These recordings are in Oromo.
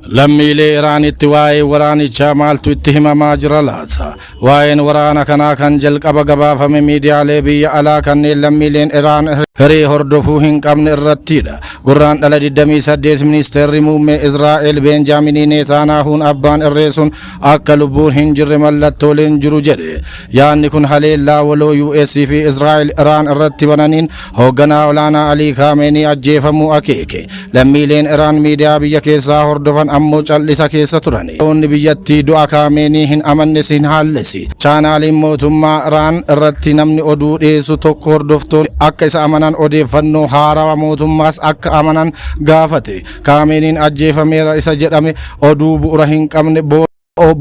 lammiilee Iraanitti waa'ee waraanichaa maaltu itti himamaa jira laata? Waa'een waraana kanaa kan jalqaba gabaafame miidiyaalee biyya alaa kanneen lammiileen Iraan hiree hordofuu hin qabne irrattidha. Gurraandhala 28 ministeerri muummee Israa'el Benjaamin Netanyahuun abbaan irree sun akka lubbuun hin jirre mallattooleen jiru jedhe. Yaadni kun haleellaa waloo US fi Israa'el Iraan irratti bananiin hoogganaa olaanaa Ali Khamenei ajjeefamuu akeeke. Lammiileen Iraan miidiyaa biyya keessaa hordofan ammoo callisa keessa turan. Onni biyyattii du'a Khamenei hin amannes hin haallesi. Chaanaaliin mootummaa Iraan irratti namni oduu dhiyeessu tokko hordoftoonni akka isa amanan odeeffannoo haarawaa mootummaas akka amanan gaafate. Khameneiin ajjeefameera isa jedhame oduu bu'uura hin qabne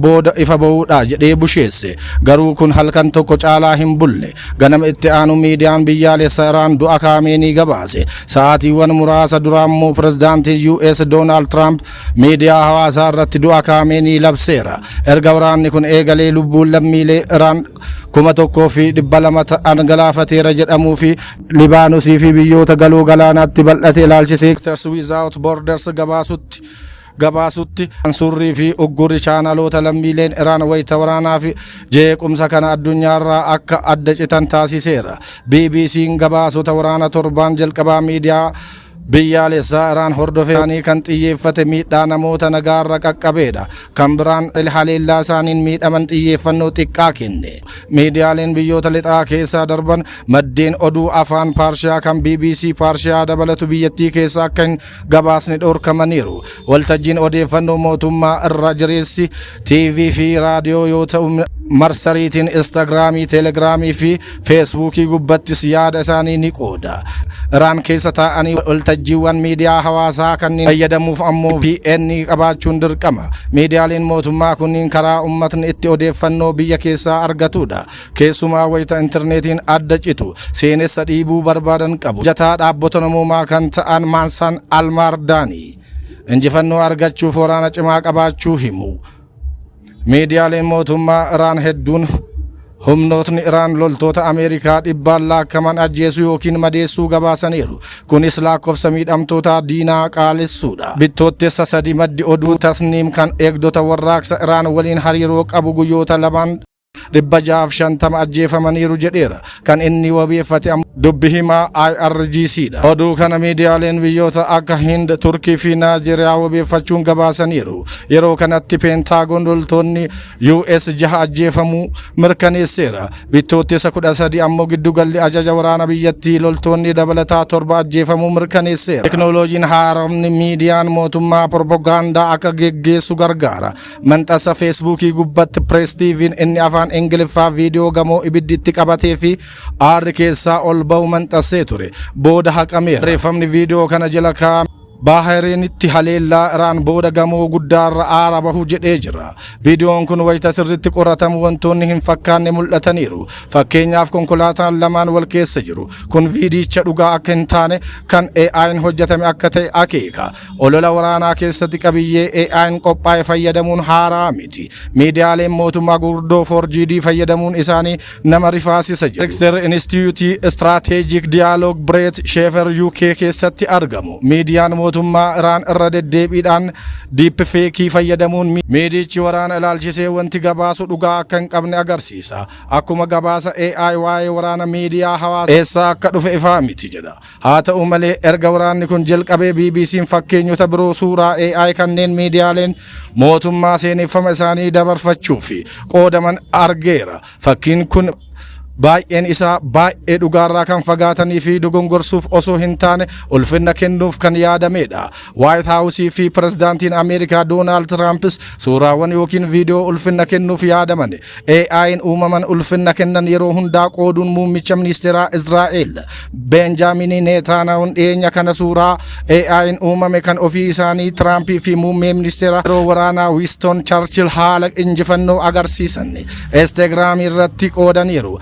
booda ifa ba'uudha jedhee busheesse. Garuu kun halkan tokko caalaa hin bulle. Ganama itti aanu miidiyaan biyyaalessa Iraan du'a Khamenei gabaase. Sa'aatiiwwan muraasa dura immoo pirezidaantiin US Donald Trump miidiyaa hawaasaa irratti du'a Khamenei labseera. Erga waraanni kun eegalee lubbuun lammiilee Iraan 1,200 ta'an galaafateera jedhamuu fi Libaanosii fi biyyoota galoo galaanaatti bal'ate ilaalchisee Doctors Without Borders gabaasutti surrii fi uggurri chaanaloota lammiileen Iraan wayita waraanaa fi jeequmsa kana addunyaarraa akka adda citan taasiseera. BBC'n gabaasota waraana torbaan jalqabaa miidiyaa biyyaalessaa Iraan hordofanii kan xiyyeeffate miidhaa namoota nagaarra qaqqabeedha. Kan biraan haleellaa isaaniin miidhaman xiyyeeffannoo xiqqaa kenne. Miidiyaaleen biyyoota lixaa keessaa darban maddeen oduu afaan Paarshiyaa kan BBC Paarshiyaa dabalatu biyyattii keessaa akka hin gabaasne dhorkamaniiru. Waltajjiin odeeffannoo mootummaa irra jireessi TV fi raadiyoo yoo ta'u marsariitiin Instagraamii, Telegiraamii fi Feesbuukii gubbattis yaada isaanii ni qooda. Iraan keessa taa'anii waltajjiiwwan miidiyaa hawaasaa kanneen fayyadamuuf ammoo VPN qabaachuun dirqama. Miidiyaaleen mootummaa kunniin karaa uummatni itti odeeffannoo biyya keessaa argatudha. Keessumaa wayita intarneetiin adda citu seenessa dhiibuu barbaadan qabu. Jataa dhaabbata namoomaa kan ta'an Mansaan Almaardaanii injifannoo argachuuf waraana cimaa qabaachuu himu. Miidiyaaleen mootummaa Iraan hedduun humnootni Iraan loltoota Ameerikaa dhibbaan laakkaman ajjeesuu yookiin madeessuu gabaasaniiru. Kunis lakkoofsa miidhamtoota diinaa qaalessuudha. Bittootessa 3 maddi oduu Tasniim kan eegdota warraaqsa Iraan waliin hariiroo qabu guyyoota lamaan 650 ajjeefamaniiru jedheera. Kan inni wabeeffate dubbi himaa IRGCdha. Oduu kana miidiyaaleen biyyoota akka Hind, Turkii fi Naajeeriyaa wabeeffachuun gabaasaniiru. Yeroo kanatti Peentaagoon loltoonni US 6 ajjeefamuu mirkaneesseera. Bittootessa 13 ammoo giddugalli ajaja waraana biyyattii loltoonni dabalataa 7 ajjeefamuu mirkaneesseera. Teknooloojiin haaromni miidiyaan mootummaa propagaandaa akka geggeessu gargaara. Maxxansa Feesbuukii gubbatti Press TV'n inni afaan Ingiliffaa viidiyoo gamoo ibidditti qabatee fi aarri keessaa ol ba'u maxxansee ture. Booda haqameera. Barreeffamni viidiyoo kana jala kaa'ame Bahreenitti haleellaa Iraan booda gamoo guddaarra aara bahu jedhee jira. Viidiyoon kun wayita sirriitti qoratamu wantoonni hin fakkaanne mul'ataniiru. Fakkeenyaaf konkolaataan lamaan wal keessa jiru. Kun viidiyicha dhugaa akka hin taane kan AI'n hojjetame akka ta'e akeeka. Olola waraanaa keessatti qabiyyee AI'n qophaa'e fayyadamuun haaraa miti. Miidiyaaleen mootummaa gurguddoo 4GD fayyadamuun isaanii nama rifaasisa jiru. Director Institute Strategic Dialogue Brett Sheefer UK keessatti argamu. Miidiyaan mootummaa Iraan irra deddeebiidhaan diipfeekii fayyadamuun miidiyichi waraana ilaalchisee wanti gabaasu dhugaa akka hin qabne agarsiisa. Akkuma gabaasa AI waa'ee waraana miidiyaa hawaasaa eessaa akka dhufe ifaa miti jedha. Haa ta'u malee erga waraanni kun jalqabee BBC'n fakkeenyota biroo suuraa AI kanneen miidiyaaleen mootummaa seeneffama isaanii dabarfachuu fi qoodaman argeera. Fakkiin kun baay'een isaa baay'ee dhugaarraa kan fagaatanii fi dogongorsuuf osoo hin taane ulfinna kennuuf kan yaadamedha. White House fi pirezidaantiin Ameerikaa Donald Trumpis suuraawwan yookiin viidiyoo ulfinna kennuuf yaadaman AI'n uumaman ulfinna kennan yeroo hundaa qooduun muummicha ministeeraa Israa'el Benjaamin Netanyahuun dhiyeenya kana suuraa AI'n uumame kan ofii isaanii Trumpii fi muummee ministeeraa yeroo waraanaa Winston Churchill haala injifannoo agarsiisan Instagram irratti qoodaniiru.